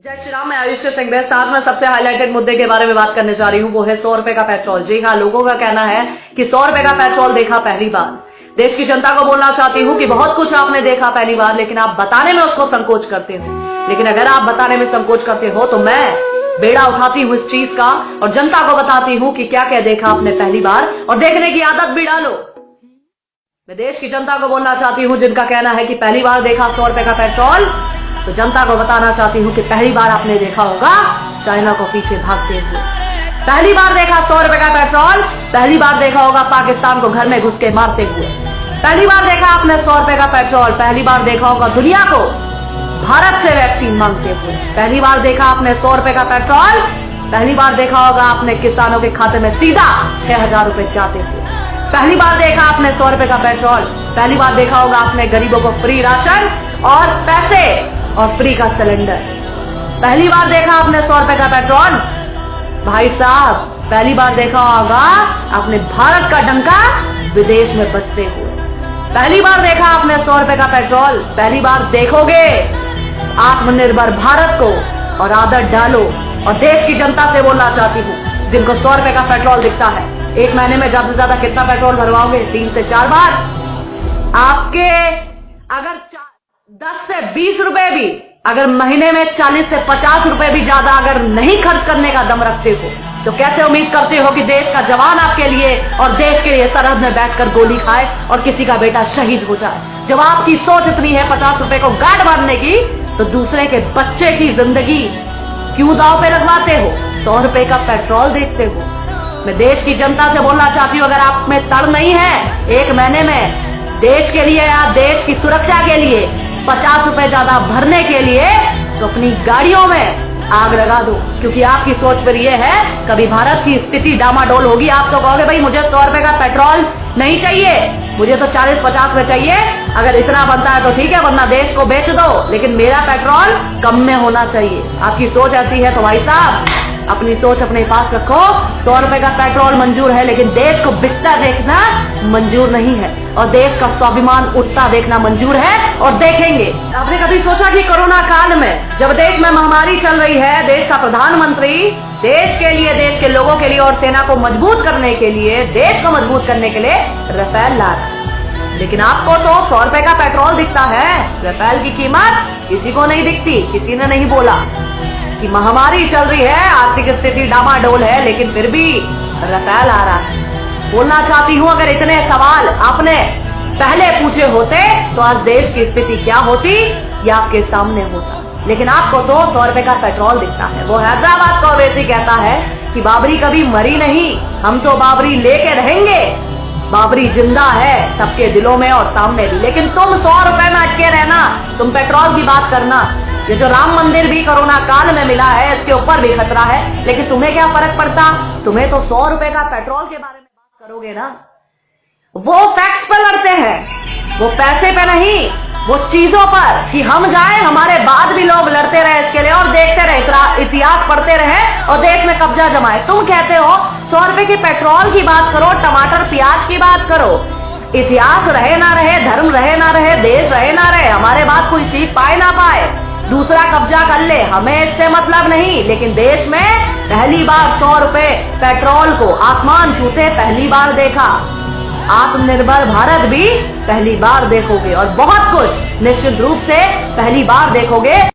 जय श्री राम। मैं आयुष्य सिंह बेस्ट। आज मैं सबसे हाईलाइटेड मुद्दे के बारे में बात करने जा रही हूँ, वो है 100 रुपए का पेट्रोल। जी हाँ, लोगों का कहना है कि 100 रुपए का पेट्रोल देखा पहली बार। देश की जनता को बोलना चाहती हूँ कि बहुत कुछ आपने देखा पहली बार, लेकिन आप बताने में उसको संकोच करते हो। लेकिन अगर आप बताने में संकोच करते हो तो मैं बेड़ा उठाती हूँ इस चीज का और जनता को बताती हूँ कि क्या क्या देखा आपने पहली बार, और देखने की आदत भी डालो। मैं देश की जनता को बोलना चाहती हूँ जिनका कहना है कि पहली बार देखा 100 रुपए का पेट्रोल, तो जनता को बताना चाहती हूँ कि पहली बार आपने देखा होगा चाइना को पीछे भागते हुए। पहली बार देखा 100 रुपए का पेट्रोल, पहली बार देखा होगा पाकिस्तान को घर में घुस के मारते हुए। पहली बार देखा आपने 100 रुपए का पेट्रोल, पहली बार देखा होगा दुनिया को भारत से वैक्सीन मांगते हुए। पहली बार देखा आपने 100 रुपए का पेट्रोल, पहली बार देखा होगा आपने किसानों के खाते में सीधा 6,000 रुपए जाते हुए। पहली बार देखा आपने 100 रुपए का पेट्रोल, पहली बार देखा होगा आपने गरीबों को फ्री राशन और पैसे और फ्री का सिलेंडर। पहली बार देखा आपने 100 रुपए का पेट्रोल, भाई साहब पहली बार देखा होगा आपने भारत का डंका विदेश में बजते हुए। पहली बार देखा आपने 100 रुपए का पेट्रोल, पहली बार देखोगे आत्मनिर्भर भारत को और आदत डालो। और देश की जनता से बोलना चाहती हूँ जिनको 100 रुपए का पेट्रोल दिखता है, एक महीने में ज्यादा से ज्यादा कितना पेट्रोल भरवाओगे? 3 से 4 बार। आपके अगर 10 से 20 रुपए भी, अगर महीने में 40 से 50 रुपए भी ज्यादा अगर नहीं खर्च करने का दम रखते हो, तो कैसे उम्मीद करते हो कि देश का जवान आपके लिए और देश के लिए सरहद में बैठकर गोली खाए और किसी का बेटा शहीद हो जाए? जब आपकी सोच इतनी है 50 रुपए को गांठ बांधने की, तो दूसरे के बच्चे की जिंदगी क्यों दांव पे लगवाते हो? 100 रुपए का पेट्रोल देखते हो। मैं देश की जनता से बोलना चाहती हूँ, अगर आप में तड़ नहीं है एक महीने में देश के लिए या देश की सुरक्षा के लिए 50 रुपए ज्यादा भरने के लिए, तो अपनी गाड़ियों में आग लगा दो। क्योंकि आपकी सोच पर यह है कभी भारत की स्थिति डामाडोल होगी, आप तो कहोगे भाई मुझे 100 रुपए का पेट्रोल नहीं चाहिए, मुझे तो 40-50 रुपए चाहिए। अगर इतना बनता है तो ठीक है, वरना देश को बेच दो, लेकिन मेरा पेट्रोल कम में होना चाहिए। आपकी सोच ऐसी है तो भाई साहब अपनी सोच अपने पास रखो। 100 रुपए का पेट्रोल मंजूर है, लेकिन देश को बिकता देखना मंजूर नहीं है, और देश का स्वाभिमान उठता देखना मंजूर है, और देखेंगे। आपने कभी सोचा कि कोरोना काल में जब देश में महामारी चल रही है, देश का प्रधानमंत्री देश के लिए, देश के लोगों के लिए और सेना को मजबूत करने के लिए, देश को मजबूत करने के लिए राफेल ला रहा है, लेकिन आपको तो 100 रुपए का पेट्रोल दिखता है, राफेल की कीमत किसी को नहीं दिखती। किसी ने नहीं बोला कि महामारी चल रही है, आर्थिक स्थिति डामाडोल है, लेकिन फिर भी राफेल आ रहा है। बोलना चाहती हूँ, अगर इतने सवाल आपने पहले पूछे होते तो आज देश की स्थिति क्या होती ये आपके सामने होता। लेकिन आपको तो 100 रुपए का पेट्रोल दिखता है। वो हैदराबाद का ओवैसी कहता है कि बाबरी कभी मरी नहीं, हम तो बाबरी लेके रहेंगे। बाबरी जिंदा है सबके दिलों में और सामने भी, लेकिन तुम 100 रुपए में अटके रहना, तुम पेट्रोल की बात करना। ये जो राम मंदिर भी कोरोना काल में मिला है, इसके ऊपर भी खतरा है, लेकिन तुम्हें क्या फर्क पड़ता? तुम्हें तो 100 रुपए का पेट्रोल के बारे में बात करोगे ना। वो फैक्ट्स पर लड़ते हैं, वो पैसे पे नहीं, वो चीजों पर कि हम जाए, हमारे बाद भी लोग लड़ते रहे इसके लिए और देखते रहे, इतिहास पढ़ते रहे और देश में कब्जा जमाए। तुम कहते हो 100 रुपए की पेट्रोल की बात करो, टमाटर प्याज की बात करो। इतिहास रहे ना रहे, धर्म रहे ना रहे, देश रहे ना रहे, हमारे बाद कोई सीख पाए ना पाए, दूसरा कब्जा कर ले, हमें इससे मतलब नहीं। लेकिन देश में पहली बार 100 रुपए पेट्रोल को आसमान छूते पहली बार देखा। आत्मनिर्भर भारत भी पहली बार देखोगे, और बहुत कुछ निश्चित रूप से पहली बार देखोगे।